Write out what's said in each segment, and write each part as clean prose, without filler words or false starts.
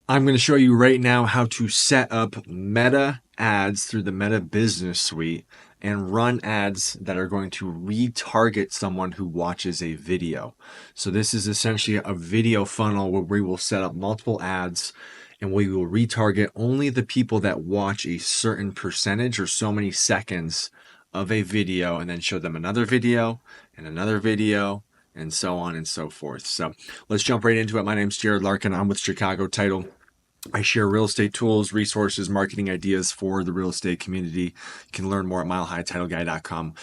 I'm going to show you right now how to set up meta ads through the Meta Business Suite and run ads that are going to retarget someone who watches a video. So this is essentially a video funnel where we will set up multiple ads and we will retarget only the people that watch a certain percentage or so many seconds of a video and then show them another video and so on and so forth. So let's jump right into it. My name's Jared Larkin. I'm with Chicago Title. I share real estate tools, resources, marketing ideas for the real estate community. You can learn more at milehighhtitleguy.com.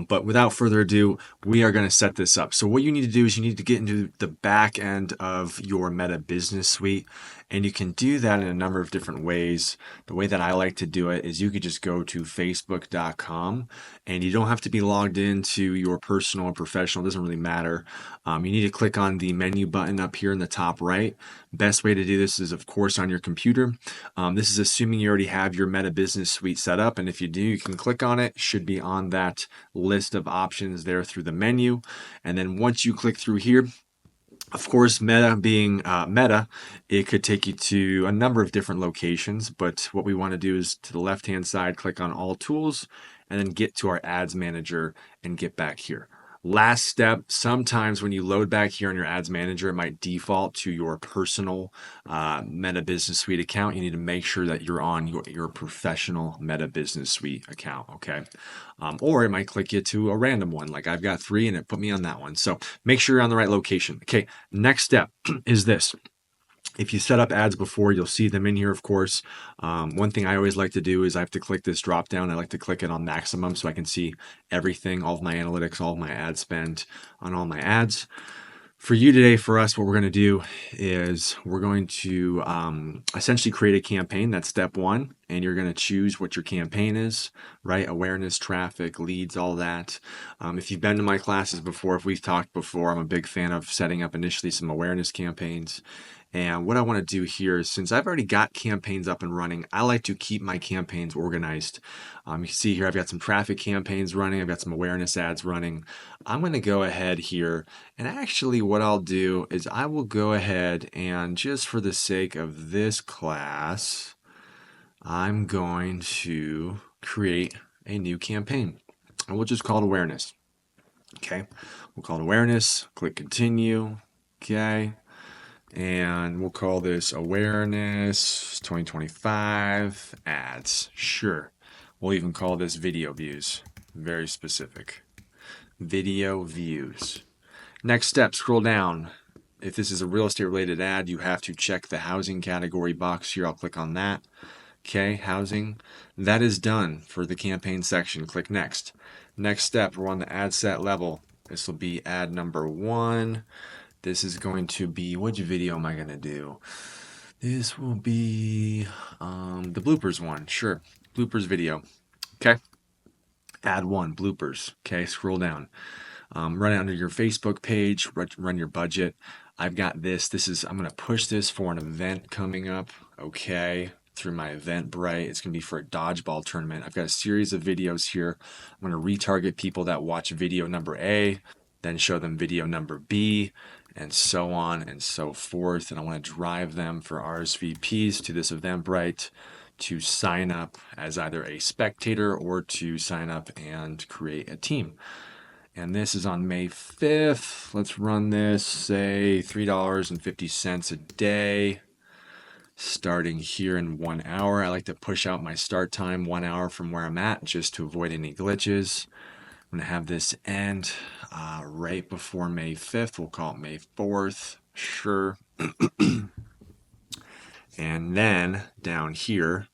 But without further ado, we are going to set this up. So what you need to do is you need to get into the back end of your Meta Business Suite, and you can do that in a number of different ways. The way that I like to do it is you could just go to facebook.com, and you don't have to be logged into your personal or professional. It doesn't really matter. You need to click on the menu button up here in the top right. Best way to do this is, of course, on your computer. This is assuming you already have your Meta Business Suite set up, and if you do, you can click on it. It should be on that list of options there through the menu. And then once you click through here, of course, Meta being Meta, it could take you to a number of different locations, but what we want to do is to the left-hand side, click on All Tools, and then get to our Ads Manager and get back here. Last step, sometimes when you load back here on your Ads Manager, it might default to your personal Meta Business Suite account. You need to make sure that you're on your professional Meta Business Suite account, okay? Or it might click you to a random one, like I've got 3 and it put me on that one. So make sure you're on the right location. Okay, next step is this. If you set up ads before, you'll see them in here, of course. One thing I always like to do is I have to click this drop down. I like to click it on maximum so I can see everything, all of my analytics, all of my ad spend on all my ads. For you today, for us, what we're going to do is we're going to essentially create a campaign. That's step 1. And you're going to choose what your campaign is, right? Awareness, traffic, leads, all that. If you've been to my classes before, if we've talked before, I'm a big fan of setting up initially some awareness campaigns. And what I want to do here is, since I've already got campaigns up and running, I like to keep my campaigns organized. You can see here I've got some traffic campaigns running. I've got some awareness ads running. I'm going to go ahead here, and actually what I'll do is I will go ahead and, just for the sake of this class, I'm going to create a new campaign, and we'll just call it awareness. Okay, we'll call it awareness, click continue. Okay. And we'll call this awareness 2025 ads. Sure. We'll even call this video views. Very specific. Video views. Next step, scroll down. If this is a real estate related ad, you have to check the housing category box here. I'll click on that. Okay, housing. That is done for the campaign section. Click next. Next step, we're on the ad set level. This will be ad number 1. This is going to be, which video am I going to do? This will be the bloopers one. Sure, bloopers video. Okay, add 1, bloopers. Okay, scroll down. Run it under your Facebook page, run your budget. I've got this. I'm going to push this for an event coming up. Okay, through my Eventbrite. It's going to be for a dodgeball tournament. I've got a series of videos here. I'm going to retarget people that watch video number A, then show them video number B, and so on and so forth. And I want to drive them for RSVPs to this Eventbrite to sign up as either a spectator or to sign up and create a team. And this is on May 5th. Let's run this, say $3.50 a day, starting here in 1 hour. I like to push out my start time 1 hour from where I'm at just to avoid any glitches. I'm going to have this end right before May 5th. We'll call it May 4th. Sure. And then down here,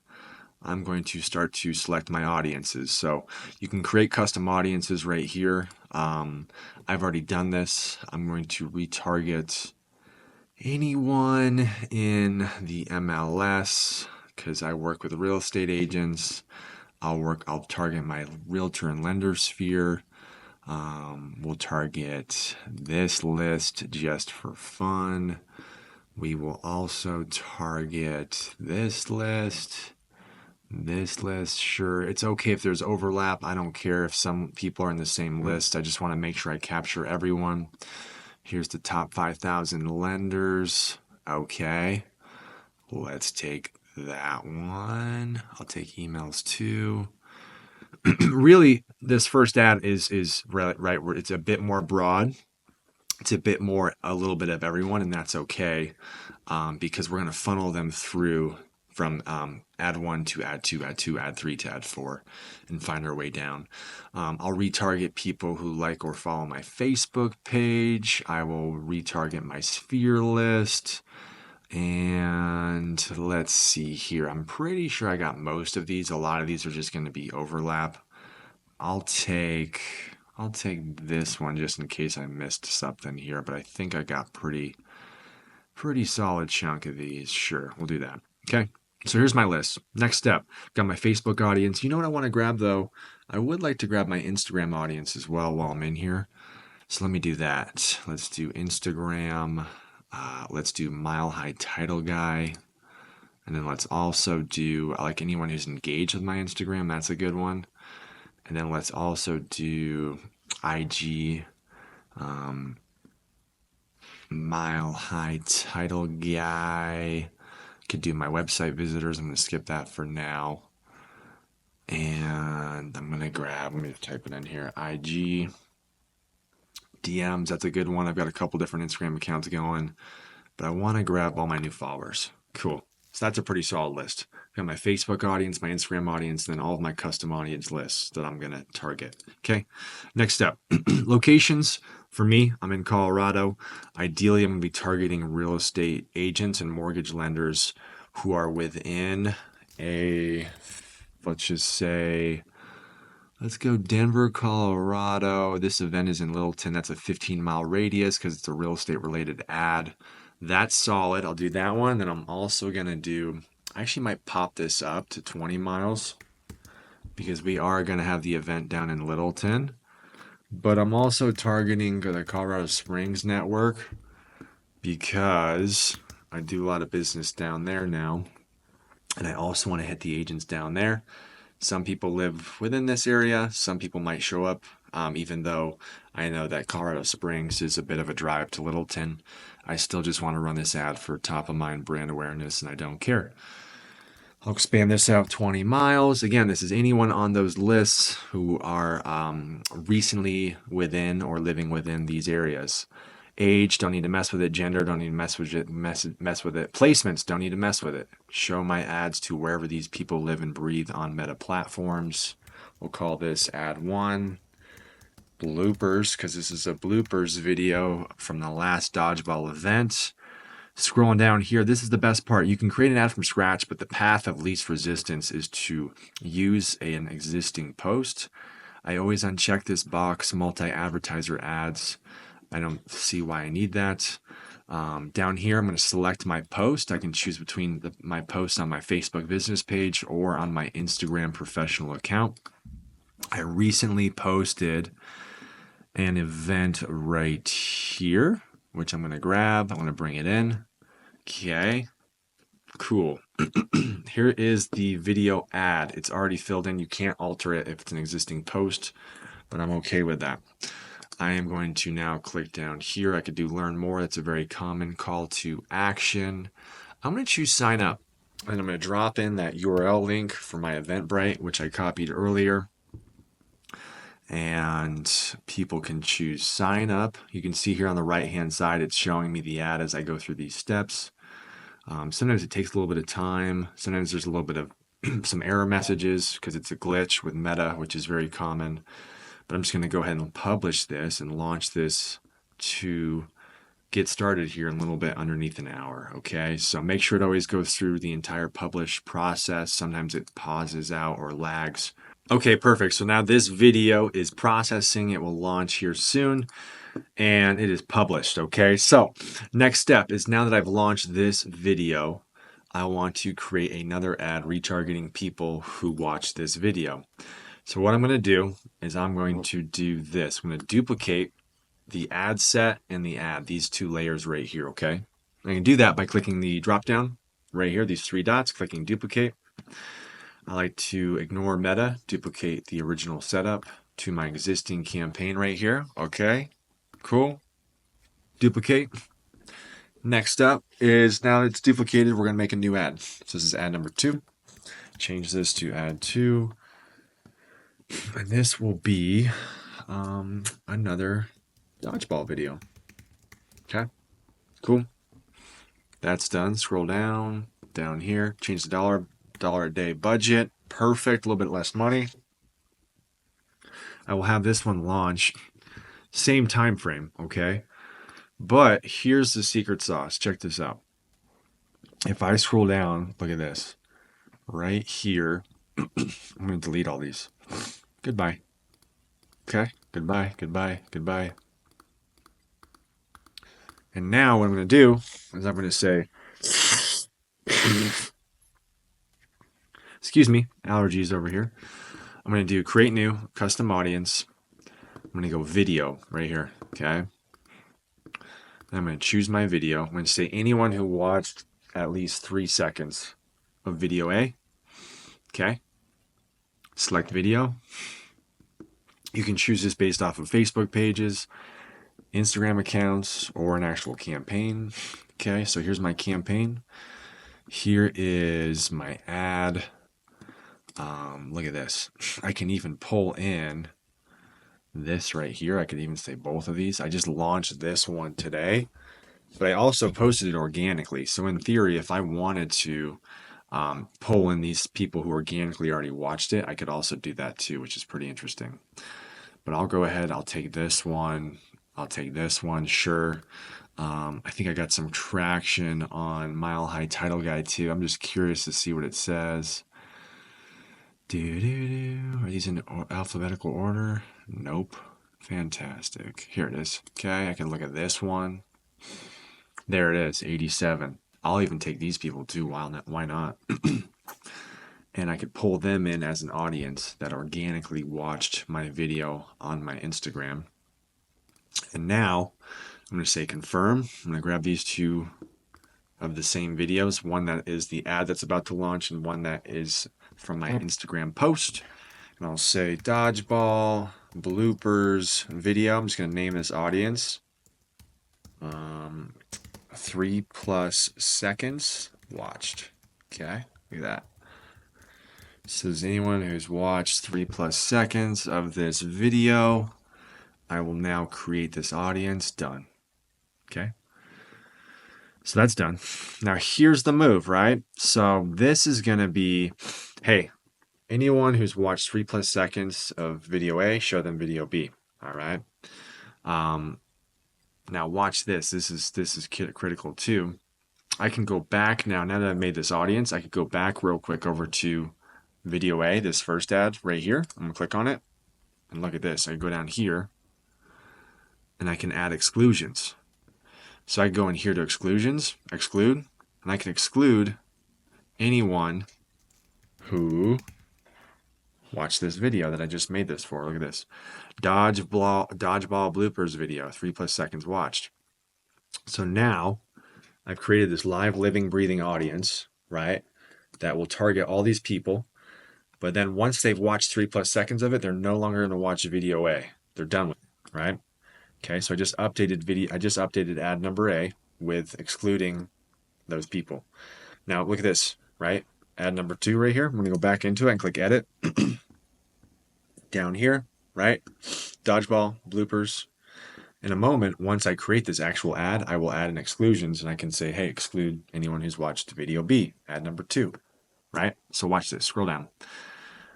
I'm going to start to select my audiences. So you can create custom audiences right here. I've already done this. I'm going to retarget anyone in the MLS because I work with real estate agents. I'll target my realtor and lender sphere. We'll target this list just for fun. We will also target this list. Sure. It's okay if there's overlap. I don't care if some people are in the same list. I just want to make sure I capture everyone. Here's the top 5,000 lenders. Okay. Let's take that one. I'll take emails too. Really, this first ad is right where it's a bit more broad. It's a bit more, a little bit of everyone, and that's okay, because we're going to funnel them through from ad 1 to ad 2, ad 2, ad 3 to ad 4, and find our way down. I'll retarget people who like or follow my Facebook page. I will retarget my sphere list. And let's see here. I'm pretty sure I got most of these. A lot of these are just going to be overlap. I'll take this one just in case I missed something here, but I think I got pretty solid chunk of these. Sure, we'll do that. Okay. So here's my list. Next step, got my Facebook audience. You know what I want to grab though? I would like to grab my Instagram audience as well while I'm in here. So let me do that. Let's do Instagram. Let's do Mile High Title Guy. And then let's also do, I like anyone who's engaged with my Instagram. That's a good one. And then let's also do IG, Mile High Title Guy. Could do my website visitors. I'm going to skip that for now. And I'm going to grab, let me type it in here, IG. DMs, that's a good one. I've got a couple different Instagram accounts going, but I want to grab all my new followers. Cool. So that's a pretty solid list. I've got my Facebook audience, my Instagram audience, and then all of my custom audience lists that I'm going to target. Okay. Next step, locations. For me, I'm in Colorado. Ideally, I'm going to be targeting real estate agents and mortgage lenders who are within a, let's just say, let's go Denver, Colorado. This event is in Littleton. That's a 15-mile radius because it's a real estate related ad. That's solid. I'll do that one. Then I'm also going to do, I actually might pop this up to 20 miles because we are going to have the event down in Littleton. But I'm also targeting the Colorado Springs network because I do a lot of business down there now. And I also want to hit the agents down there. Some people live within this area. Some people might show up, even though I know that Colorado Springs is a bit of a drive to Littleton. I still just want to run this ad for top of mind brand awareness, and I don't care. I'll expand this out 20 miles. Again, this is anyone on those lists who are recently within or living within these areas. Age, don't need to mess with it. Gender, don't need to mess with it. Mess with it. Placements, don't need to mess with it. Show my ads to wherever these people live and breathe on Meta platforms. We'll call this ad 1. Bloopers, because this is a bloopers video from the last dodgeball event. Scrolling down here, this is the best part. You can create an ad from scratch, but the path of least resistance is to use an existing post. I always uncheck this box, multi-advertiser ads. I don't see why I need that. Down here, I'm going to select my post. I can choose between my post on my Facebook business page or on my Instagram professional account. I recently posted an event right here, which I'm going to grab. I'm going to bring it in. Okay, cool. Here is the video ad. It's already filled in. You can't alter it if it's an existing post, but I'm okay with that. I am going to now click down here. I could do learn more. That's a very common call to action. I'm going to choose sign up, and I'm going to drop in that URL link for my Eventbrite, which I copied earlier. And people can choose sign up. You can see here on the right hand side, it's showing me the ad as I go through these steps. Sometimes it takes a little bit of time. Sometimes there's a little bit of some error messages because it's a glitch with Meta, which is very common. But I'm just going to go ahead and publish this and launch this to get started here in a little bit underneath an hour. Okay, so make sure it always goes through the entire publish process. Sometimes it pauses out or lags. Okay, perfect. So now this video is processing. It will launch here soon and it is published. Okay, so next step is now that I've launched this video, I want to create another ad retargeting people who watch this video. So what I'm going to do is I'm going to do this. I'm going to duplicate the ad set and the ad, these two layers right here. Okay, I can do that by clicking the drop down right here, these three dots, clicking duplicate. I like to ignore Meta, duplicate the original setup to my existing campaign right here. Okay, cool. Duplicate. Next up is, now it's duplicated, we're going to make a new ad. So this is ad number 2. Change this to ad 2. And this will be another dodgeball video. Okay, cool. That's done. Scroll down here, change the dollar a day budget. Perfect, a little bit less money. I will have this one launch same time frame, okay? But here's the secret sauce. Check this out. If I scroll down, look at this. Right here, I'm going to delete all these. Goodbye. Okay, goodbye, goodbye, goodbye. And now what I'm going to do is I'm going to say, excuse me, allergies over here. I'm going to do create new custom audience. I'm going to go video right here, okay? I'm going to choose my video. I'm going to say anyone who watched at least 3 seconds of video A. Okay. Select video. You can choose this based off of Facebook pages, Instagram accounts, or an actual campaign. Okay, so here's my campaign. Here is my ad. Look at this. I can even pull in this right here. I could even say both of these. I just launched this one today, but I also posted it organically. So in theory, if I wanted to pull in these people who organically already watched it, I could also do that too, which is pretty interesting. But I'll go ahead. I'll take this one. I'll take this one. Sure. I think I got some traction on Mile High Title Guide too. I'm just curious to see what it says. Are these in alphabetical order? Nope. Fantastic. Here it is. Okay, I can look at this one. There it is, 87. I'll even take these people too. Why not? And I could pull them in as an audience that organically watched my video on my Instagram. And now I'm going to say confirm. I'm going to grab these two of the same videos, one that is the ad that's about to launch and one that is from my Instagram post. And I'll say dodgeball bloopers video. I'm just going to name this audience. 3+ seconds watched. Okay, look at that. Says anyone who's watched 3+ seconds of this video, I will now create this audience. Done. Okay. So that's done. Now here's the move, right? So this is going to be, hey, anyone who's watched 3+ seconds of video A, show them video B. All right. Now watch this. This is critical too. I can go back now that I've made this audience, I could go back real quick over to video A, this first ad right here. I'm gonna click on it and look at this. I can go down here and I can add exclusions. So I can go in here to exclusions, exclude, and I can exclude anyone who watched this video that I just made this for. Look at this. Dodgeball bloopers video, 3+ seconds watched. So now I've created this live, living, breathing audience, right? That will target all these people. But then once they've watched 3+ seconds of it, they're no longer going to watch video A. They're done with it, right? Okay, so I just updated ad number A with excluding those people. Now look at this, right? Ad number 2 right here. I'm going to go back into it and click edit. Down here, right? Dodgeball, bloopers. In a moment, once I create this actual ad, I will add an exclusions and I can say, hey, exclude anyone who's watched video B, ad number 2, right? So watch this, scroll down.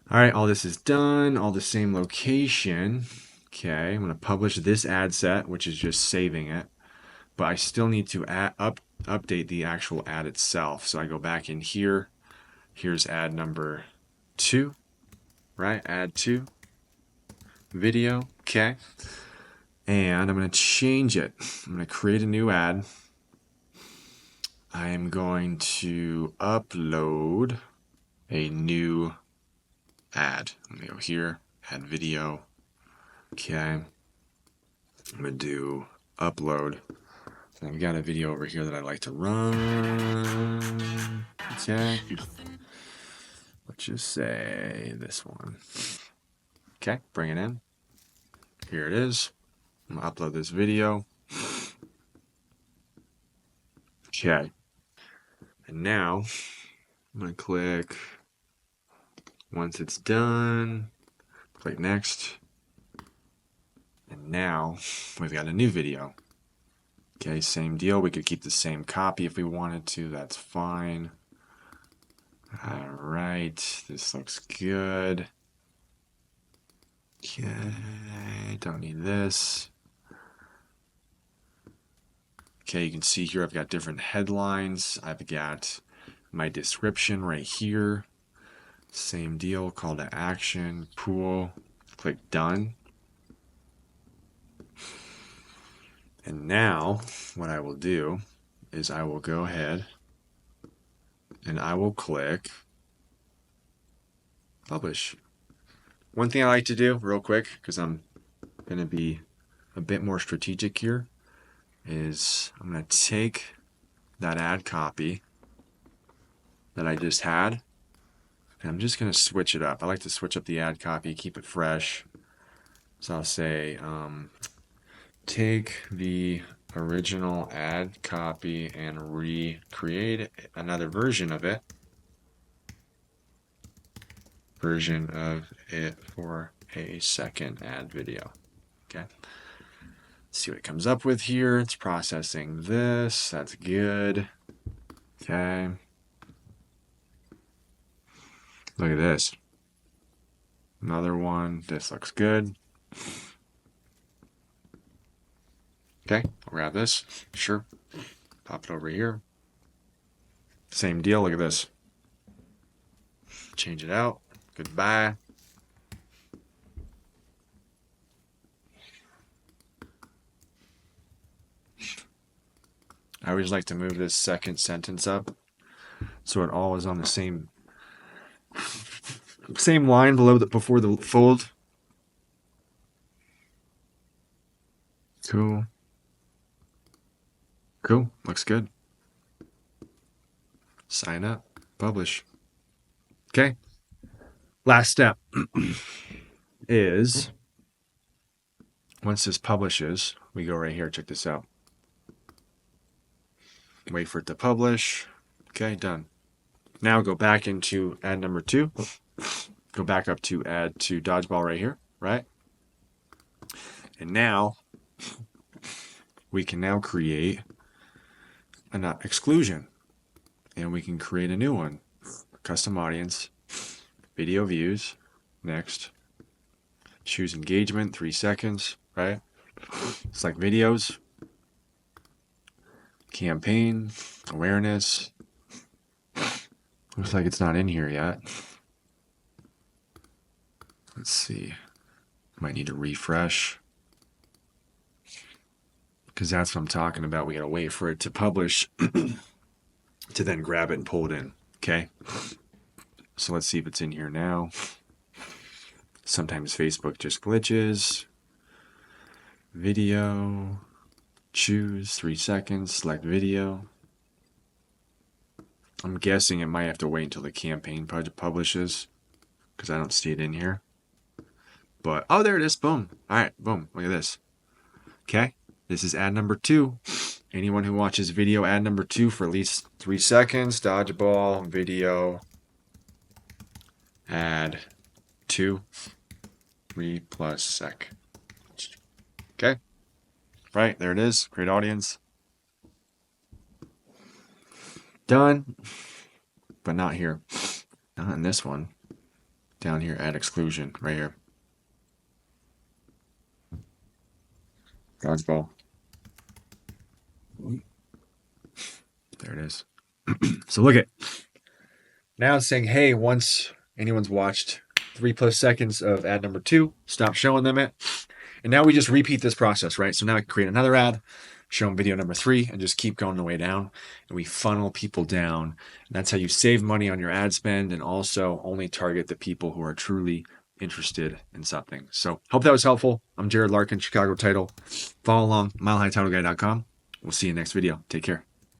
All right, all this is done, all the same location. Okay, I'm gonna publish this ad set, which is just saving it, but I still need to update the actual ad itself. So I go back in here, here's ad number 2, right? Ad 2, video, okay. And I'm going to change it. I'm going to create a new ad. I am going to upload a new ad. I'm going to go here, add video. Okay. I'm going to do upload. And I've got a video over here that I like to run. Okay. Let's just say this one. Okay, bring it in. Here it is. I'm going to upload this video. Okay. And now I'm going to click, once it's done, click next. And now we've got a new video. Okay, same deal. We could keep the same copy if we wanted to. That's fine. All right, this looks good. Okay, don't need this. Okay, you can see here I've got different headlines. I've got my description right here. Same deal, call to action, pool, click done. And now what I will do is I will go ahead and I will click publish. One thing I like to do real quick, because I'm going to be a bit more strategic here, is I'm going to take that ad copy that I just had, and I'm just going to switch it up. I like to switch up the ad copy, keep it fresh. So I'll say, take the original ad copy and recreate another version of it for a second ad video. Okay. Let's see what it comes up with here. It's processing this. That's good. Okay. Look at this. Another one. This looks good. Okay, I'll grab this. Sure. Pop it over here. Same deal. Look at this. Change it out. Goodbye. I always like to move this second sentence up so it all is on the same line before the fold. Cool. Cool. Looks good. Sign up. Publish. Okay. Last step is, once this publishes, we go right here. Check this out. Wait for it to publish. Okay, done. Now go back into ad number 2. Go back up to add to dodgeball right here, right? And now we can now create an exclusion, and we can create a new one. Custom audience, video views, next. Choose engagement, 3 seconds, right? Select videos, campaign, awareness. Looks like it's not in here yet. Let's see. Might need to refresh, because that's what I'm talking about. We gotta wait for it to publish to then grab it and pull it in. Okay. So let's see if it's in here now. Sometimes Facebook just glitches. Video. Choose 3 seconds. Select video. I'm guessing it might have to wait until the campaign publishes, because I don't see it in here. But, oh, there it is. Boom. All right. Boom. Look at this. Okay. This is ad number 2. Anyone who watches video ad number 2 for at least 3 seconds, dodgeball, video, ad 2, 3+ sec. Okay. Right. There it is. Create audience. Done. But not here. Not in this one. Down here, add exclusion. Right here. Dodgeball. There it is. So look at. Now it's saying, hey, once anyone's watched 3+ seconds of ad number 2, stop showing them it. And now we just repeat this process, right? So now I can create another ad, show them video number 3, and just keep going the way down. And we funnel people down. And that's how you save money on your ad spend, and also only target the people who are truly interested in something. So hope that was helpful. I'm Jared Larkin, Chicago Title. Follow along, milehighTitleGuy.com. We'll see you next video. Take care.